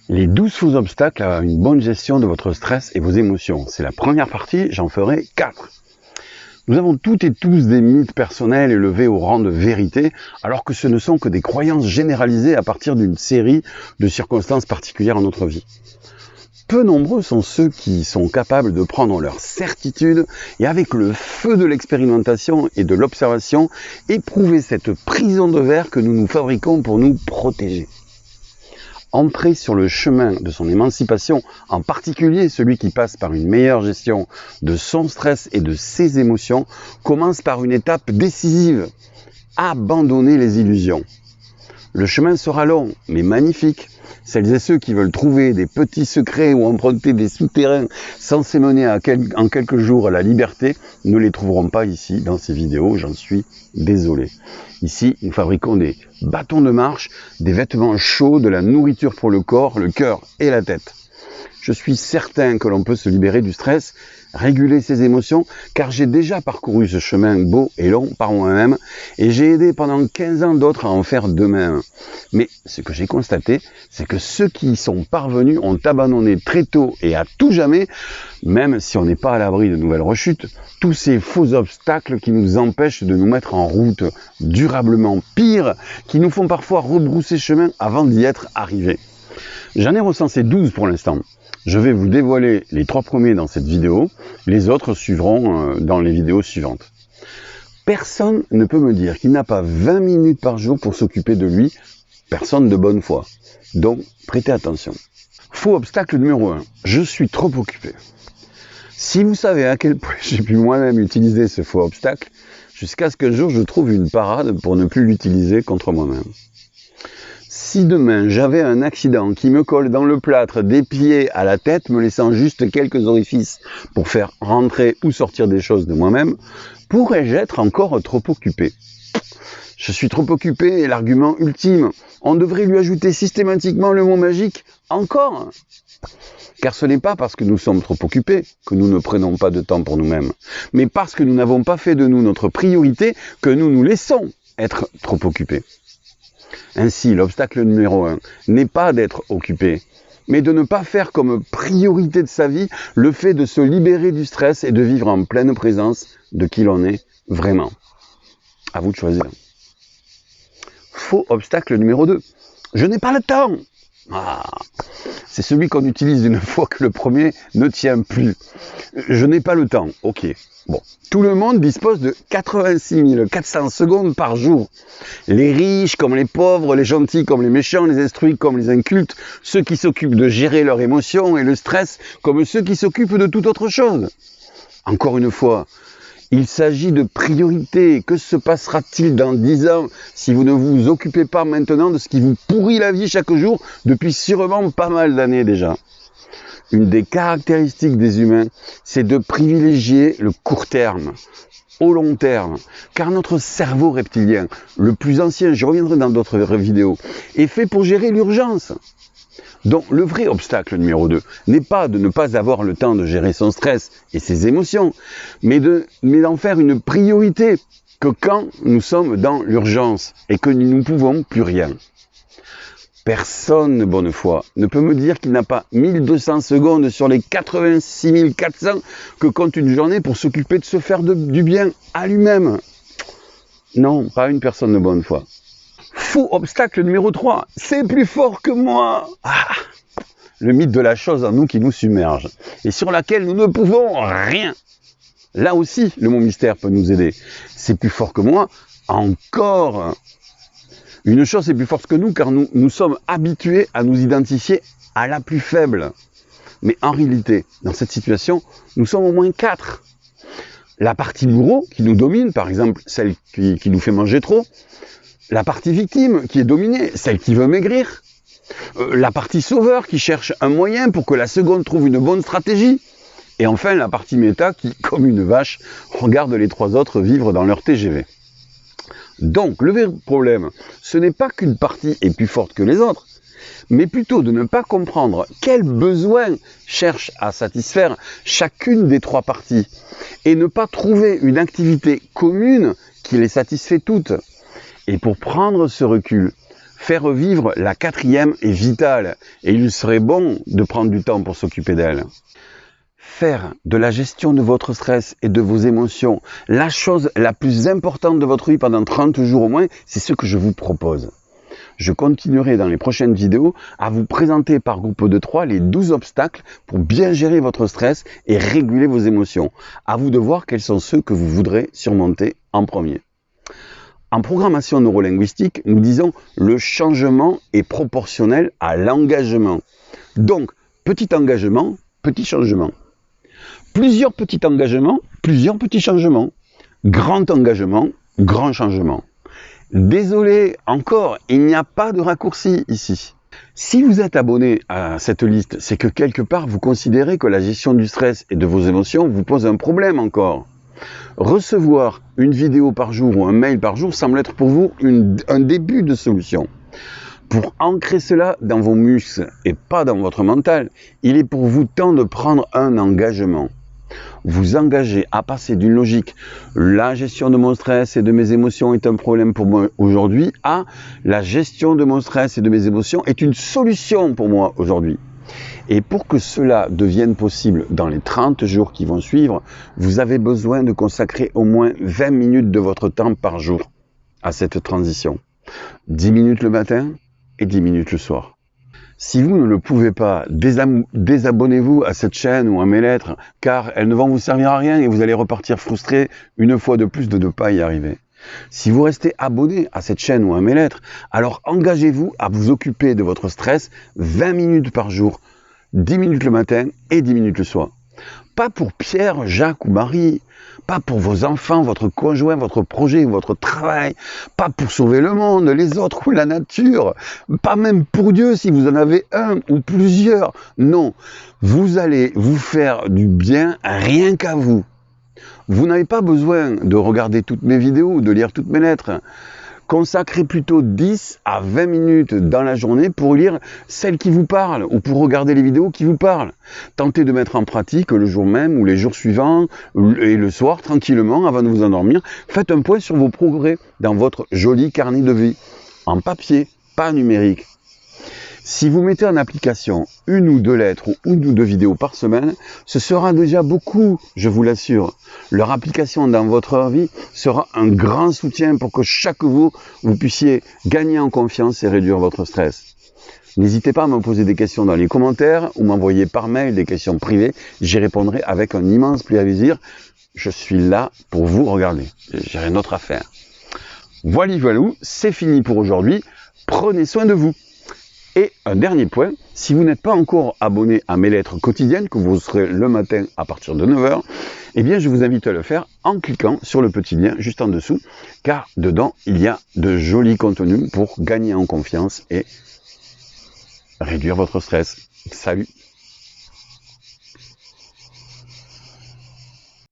Les 12 faux obstacles à une bonne gestion de votre stress et vos émotions. C'est la première partie, j'en ferai 4. Nous avons toutes et tous des mythes personnels élevés au rang de vérité, alors que ce ne sont que des croyances généralisées à partir d'une série de circonstances particulières en notre vie. Peu nombreux sont ceux qui sont capables de prendre leurs certitudes et avec le feu de l'expérimentation et de l'observation, éprouver cette prison de verre que nous nous fabriquons pour nous protéger. Entrer sur le chemin de son émancipation, en particulier celui qui passe par une meilleure gestion de son stress et de ses émotions, commence par une étape décisive, abandonner les illusions. Le chemin sera long, mais magnifique. Celles et ceux qui veulent trouver des petits secrets ou emprunter des souterrains censés mener en quelques jours à la liberté ne les trouveront pas ici, dans ces vidéos, j'en suis désolé. Ici, nous fabriquons des bâtons de marche, des vêtements chauds, de la nourriture pour le corps, le cœur et la tête. Je suis certain que l'on peut se libérer du stress, réguler ses émotions, car j'ai déjà parcouru ce chemin beau et long par moi-même, et j'ai aidé pendant 15 ans d'autres à en faire de même. Mais ce que j'ai constaté, c'est que ceux qui y sont parvenus ont abandonné très tôt et à tout jamais, même si on n'est pas à l'abri de nouvelles rechutes, tous ces faux obstacles qui nous empêchent de nous mettre en route durablement, pire, qui nous font parfois rebrousser chemin avant d'y être arrivés. J'en ai recensé 12 pour l'instant. Je vais vous dévoiler les 3 premiers dans cette vidéo, les autres suivront dans les vidéos suivantes. Personne ne peut me dire qu'il n'a pas 20 minutes par jour pour s'occuper de lui, personne de bonne foi. Donc, prêtez attention. Faux obstacle numéro 1, je suis trop occupé. Si vous savez à quel point j'ai pu moi-même utiliser ce faux obstacle, jusqu'à ce qu'un jour je trouve une parade pour ne plus l'utiliser contre moi-même. Si demain j'avais un accident qui me colle dans le plâtre des pieds à la tête, me laissant juste quelques orifices pour faire rentrer ou sortir des choses de moi-même, pourrais-je être encore trop occupé? Je suis trop occupé est l'argument ultime. On devrait lui ajouter systématiquement le mot magique « encore ». Car ce n'est pas parce que nous sommes trop occupés que nous ne prenons pas de temps pour nous-mêmes, mais parce que nous n'avons pas fait de nous notre priorité que nous nous laissons être trop occupés. Ainsi, l'obstacle numéro 1 n'est pas d'être occupé, mais de ne pas faire comme priorité de sa vie le fait de se libérer du stress et de vivre en pleine présence de qui l'on est vraiment. À vous de choisir. Faux obstacle numéro 2. Je n'ai pas le temps. C'est celui qu'on utilise une fois que le premier ne tient plus. Je n'ai pas le temps. Ok. Bon. Tout le monde dispose de 86 400 secondes par jour. Les riches comme les pauvres, les gentils comme les méchants, les instruits comme les incultes, ceux qui s'occupent de gérer leurs émotions et le stress comme ceux qui s'occupent de toute autre chose. Encore une fois, il s'agit de priorité. Que se passera-t-il dans 10 ans si vous ne vous occupez pas maintenant de ce qui vous pourrit la vie chaque jour depuis sûrement pas mal d'années déjà? Une des caractéristiques des humains, c'est de privilégier le court terme au long terme. Car notre cerveau reptilien, le plus ancien, j'y reviendrai dans d'autres vidéos, est fait pour gérer l'urgence. Donc le vrai obstacle numéro 2 n'est pas de ne pas avoir le temps de gérer son stress et ses émotions, mais d'en faire une priorité que quand nous sommes dans l'urgence et que nous ne pouvons plus rien. Personne de bonne foi ne peut me dire qu'il n'a pas 1200 secondes sur les 86 400 que compte une journée pour s'occuper de se faire du bien à lui-même. Non, pas une personne de bonne foi. Faux obstacle numéro 3, c'est plus fort que moi. Le mythe de la chose en nous qui nous submerge et sur laquelle nous ne pouvons rien. Là aussi, le mot mystère peut nous aider. C'est plus fort que moi, encore. Une chose est plus forte que nous car nous sommes habitués à nous identifier à la plus faible. Mais en réalité, dans cette situation, nous sommes au moins 4. La partie bourreau qui nous domine, par exemple celle qui nous fait manger trop. La partie victime qui est dominée, celle qui veut maigrir. La partie sauveur qui cherche un moyen pour que la seconde trouve une bonne stratégie. Et enfin la partie méta qui, comme une vache, regarde les 3 autres vivre dans leur TGV. Donc le vrai problème, ce n'est pas qu'une partie est plus forte que les autres, mais plutôt de ne pas comprendre quels besoins cherche à satisfaire chacune des 3 parties et ne pas trouver une activité commune qui les satisfait toutes. Et pour prendre ce recul, Faire vivre la quatrième est vitale et il serait bon de prendre du temps pour s'occuper d'elle. Faire de la gestion de votre stress et de vos émotions la chose la plus importante de votre vie pendant 30 jours au moins, c'est ce que je vous propose. Je continuerai dans les prochaines vidéos à vous présenter par groupe de 3 les 12 obstacles pour bien gérer votre stress et réguler vos émotions. À vous de voir quels sont ceux que vous voudrez surmonter en premier. En programmation neurolinguistique, nous disons le changement est proportionnel à l'engagement. Donc, petit engagement, petit changement. Plusieurs petits engagements, plusieurs petits changements. Grand engagement, grand changement. Désolé, encore, il n'y a pas de raccourci ici. Si vous êtes abonné à cette liste, c'est que quelque part vous considérez que la gestion du stress et de vos émotions vous pose un problème encore. Recevoir une vidéo par jour ou un mail par jour semble être pour vous un début de solution. Pour ancrer cela dans vos muscles et pas dans votre mental, il est pour vous temps de prendre un engagement. Vous engagez à passer d'une logique « la gestion de mon stress et de mes émotions est un problème pour moi aujourd'hui » à « la gestion de mon stress et de mes émotions est une solution pour moi aujourd'hui ». Et pour que cela devienne possible dans les 30 jours qui vont suivre, vous avez besoin de consacrer au moins 20 minutes de votre temps par jour à cette transition. 10 minutes le matin et 10 minutes le soir. Si vous ne le pouvez pas, désabonnez-vous à cette chaîne ou à mes lettres, car elles ne vont vous servir à rien et vous allez repartir frustré une fois de plus de ne pas y arriver. Si vous restez abonné à cette chaîne ou à mes lettres, alors engagez-vous à vous occuper de votre stress 20 minutes par jour, 10 minutes le matin et 10 minutes le soir. Pas pour Pierre, Jacques ou Marie, pas pour vos enfants, votre conjoint, votre projet, votre travail, pas pour sauver le monde, les autres ou la nature, pas même pour Dieu si vous en avez un ou plusieurs. Non, vous allez vous faire du bien rien qu'à vous. Vous n'avez pas besoin de regarder toutes mes vidéos ou de lire toutes mes lettres. Consacrez plutôt 10 à 20 minutes dans la journée pour lire celles qui vous parlent ou pour regarder les vidéos qui vous parlent. Tentez de mettre en pratique le jour même ou les jours suivants et le soir tranquillement avant de vous endormir. Faites un point sur vos progrès dans votre joli carnet de vie, en papier, pas numérique. Si vous mettez en application une ou deux lettres ou une ou deux vidéos par semaine, ce sera déjà beaucoup, je vous l'assure. Leur application dans votre vie sera un grand soutien pour que chaque jour, vous puissiez gagner en confiance et réduire votre stress. N'hésitez pas à me poser des questions dans les commentaires ou m'envoyer par mail des questions privées. J'y répondrai avec un immense plaisir. Je suis là pour vous regarder. J'ai rien d'autre à faire. Voilà, c'est fini pour aujourd'hui. Prenez soin de vous. Et un dernier point, si vous n'êtes pas encore abonné à mes lettres quotidiennes, que vous serez le matin à partir de 9 h, eh bien je vous invite à le faire en cliquant sur le petit lien juste en dessous, car dedans il y a de jolis contenus pour gagner en confiance et réduire votre stress. Salut!